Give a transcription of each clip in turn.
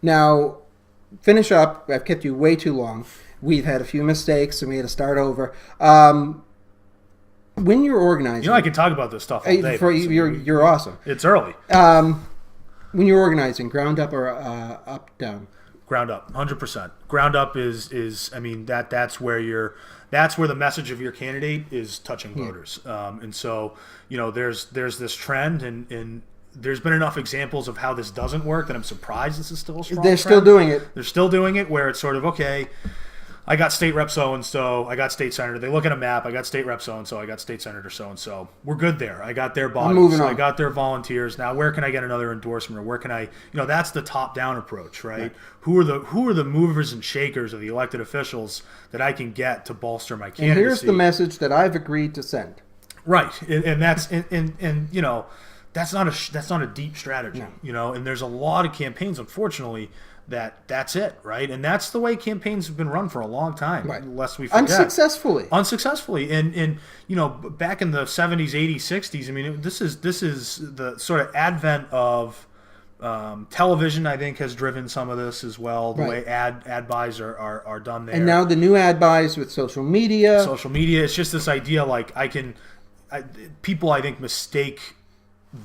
Now, finish up. I've kept you way too long. We've had a few mistakes, and we had to start over. When you're organizing... You know, I can talk about this stuff all day. You're awesome. It's early. When you're organizing, ground up or up, down? Ground up, 100%. Ground up is I mean, that's where the message of your candidate is touching voters. And so, you know, there's this trend, and there's been enough examples of how this doesn't work that I'm surprised this is still a strong trend. Still doing it. They're still doing it, where it's sort of, okay, I got state rep so-and-so, I got state senator. They look at a map, I got state rep so-and-so, I got state senator so-and-so. We're good there. I got their bodies, I got their volunteers. Now, where can I get another endorsement, or where can I, you know, that's the top-down approach, right? Who are the movers and shakers of the elected officials that I can get to bolster my candidacy? And here's the message that I've agreed to send. Right, and that's, and you know, that's not a deep strategy, you know, and there's a lot of campaigns, unfortunately, that's it, right? And that's the way campaigns have been run for a long time, lest we forget. Unsuccessfully. And you know, back in the 70s, 80s, 60s, I mean, this is the sort of advent of television, I think, has driven some of this as well. The way ad buys are done there. And now the new ad buys with social media. It's just this idea, like, people, I think, mistake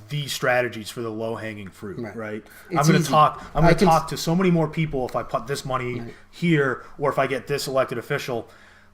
these strategies for the low-hanging fruit, right? I'm going to talk to so many more people if I put this money here, or if I get this elected official.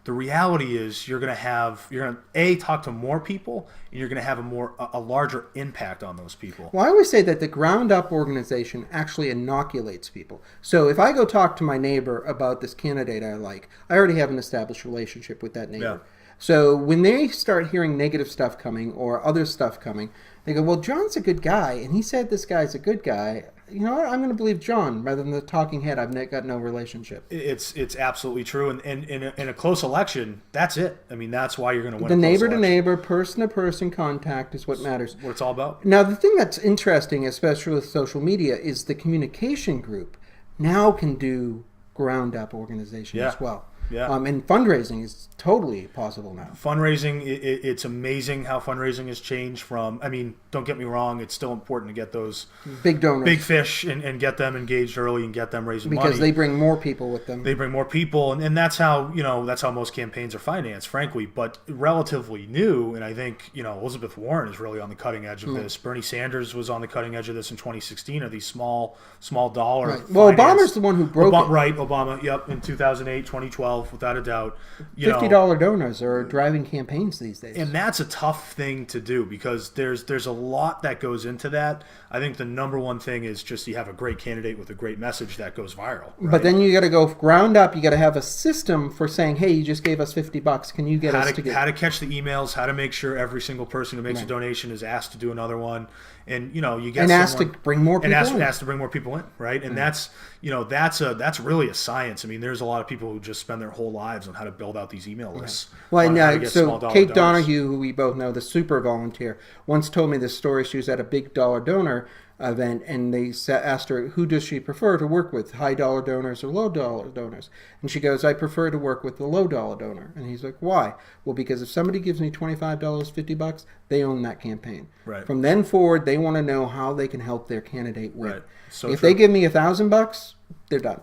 The reality is you're going to talk to more people, and you're going to have a larger impact on those people. Well, I always say that the ground-up organization actually inoculates people. So if I go talk to my neighbor about this candidate I like, I already have an established relationship with that neighbor. Yeah. So when they start hearing negative stuff coming or other stuff coming, they go, well, John's a good guy, and he said this guy's a good guy. You know what? I'm going to believe John rather than the talking head. I've got no relationship. It's absolutely true. And in a close election, that's it. I mean, that's why you're going to win. The neighbor-to-neighbor, person-to-person contact is what matters. What it's all about. Now, the thing that's interesting, especially with social media, is the communication group now can do ground-up organization as well. Yeah. And fundraising is totally possible now. Fundraising, it's amazing how fundraising has changed from, I mean, don't get me wrong, it's still important to get those big donors, big fish, and get them engaged early and get them raising money. Because they bring more people with them. They bring more people, and that's how, you know, that's how most campaigns are financed, frankly, but relatively new. And I think, you know, Elizabeth Warren is really on the cutting edge of this. Bernie Sanders was on the cutting edge of this in 2016, of these small dollar. Right. Well, Obama's the one who broke it. Right, Obama, yep, in 2008, 2012. Without a doubt, $50 donors are driving campaigns these days, and that's a tough thing to do because there's a lot that goes into that. I think the number one thing is just you have a great candidate with a great message that goes viral. Right? But then you got to go ground up. You got to have a system for saying, "Hey, you just gave us $50. Can you get us to get?" How to catch the emails? How to make sure every single person who makes a donation is asked to do another one, and you know you get asked to bring more people asked to bring more people in, right? And that's that's really a science. I mean, there's a lot of people who just spend their whole lives on how to build out these email lists. Well, so Kate Donahue, who we both know, the super volunteer, once told me this story. She was at a big dollar donor event, and they asked her, who does she prefer to work with, high dollar donors or low dollar donors? And she goes, I prefer to work with the low dollar donor. And he's like, why? Well, because if somebody gives me $25, $50, they own that campaign. Right. From then forward, they want to know how they can help their candidate win. Right. So if they give me $1,000, they're done.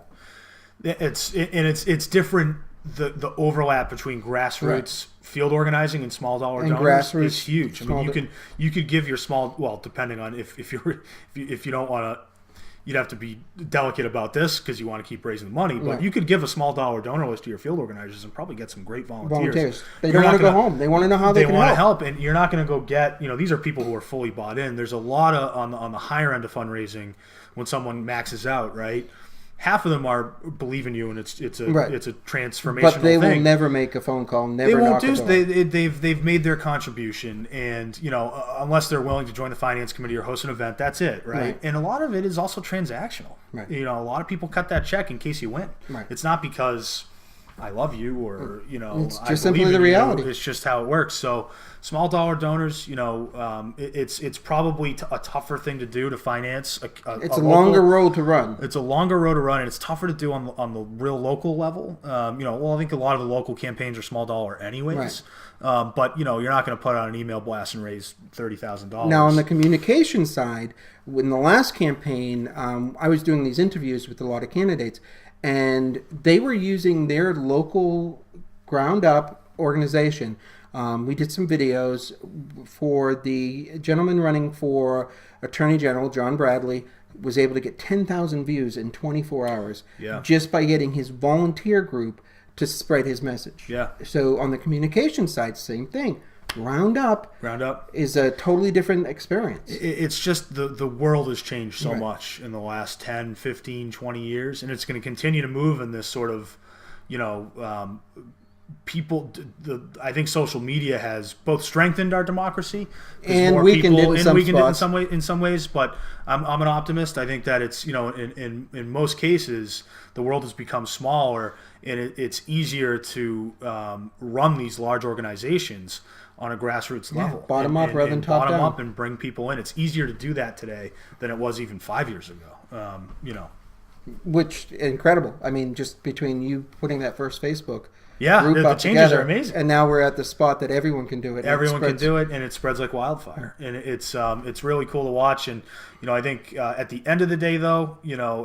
It's different. The overlap between grassroots field organizing and small dollar donors is huge. I mean, you could give your small, well, depending on if you don't want to, you'd have to be delicate about this because you want to keep raising the money. But you could give a small dollar donor list to your field organizers and probably get some great volunteers. They don't want to go home. They want to know how they can help. They want to help, and you're not going to go get. You know, these are people who are fully bought in. There's a lot of on the higher end of fundraising when someone maxes out, right? Half of them are believe in you, and it's a transformational But they will never make a phone call. Never. They won't do. They've made their contribution, and you know, unless they're willing to join the finance committee or host an event, that's it, right? And a lot of it is also transactional. Right. You know, a lot of people cut that check in case you win. Right. It's not because I love you or you know, it's just simply the reality. It's just how it works. So small dollar donors, you know, it's probably a tougher thing to do to finance. It's a longer road to run. It's a longer road to run, and it's tougher to do on the real local level. You know, well, I think a lot of the local campaigns are small dollar anyways. Right. But you know, you're not going to put out an email blast and raise $30,000. Now, on the communication side, In the last campaign, I was doing these interviews with a lot of candidates, and they were using their local ground up organization. We did some videos for the gentleman running for Attorney General, John Bradley, was able to get 10,000 views in 24 hours just by getting his volunteer group to spread his message. Yeah. So on the communication side, same thing. Ground up is a totally different experience. It's just the world has changed so much in the last 10, 15, 20 years, and it's going to continue to move in this sort of, I think social media has both strengthened our democracy and weakened it in some ways. But I'm an optimist. I think that it's in most cases the world has become smaller, and it's easier to run these large organizations on a grassroots level, bottom up rather than top down, and bring people in. It's easier to do that today than it was even 5 years ago. Which incredible. I mean, just between you putting that first Facebook. The changes together, are amazing, and now we're at the spot that everyone can do it. Everyone can do it, and it spreads like wildfire, and it's really cool to watch. And I think at the end of the day, though,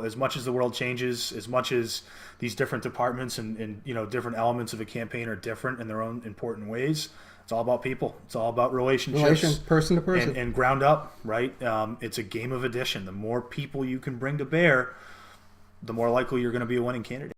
as much as the world changes, as much as these different departments and different elements of a campaign are different in their own important ways, it's all about people. It's all about relationships, person to person, and ground up. Right? It's a game of addition. The more people you can bring to bear, the more likely you're going to be a winning candidate.